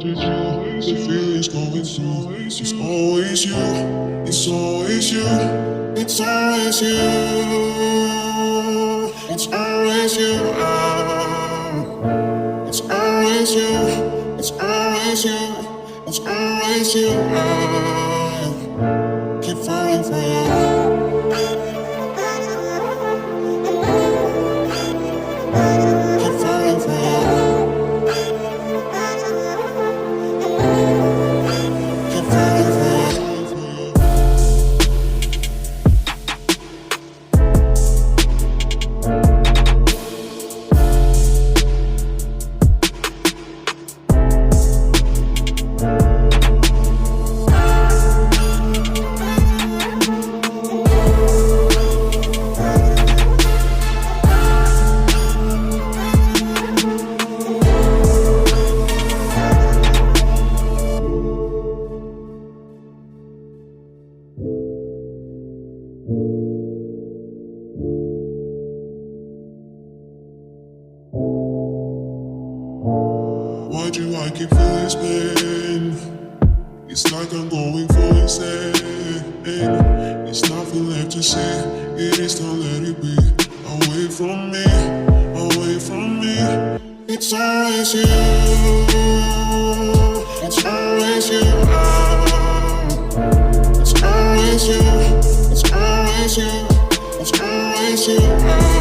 neglected you. The feelings going through. It's always you. It's always you. It's always you. It's always you. It's always you. It's always you. It's always you. Keep falling for you. Why do I keep feeling this pain? It's like I'm going for insane. It's nothing left to say. It is time, let it be. Away from me, away from me. It's always you. It's always you. It's always you. It's always you. It's always you.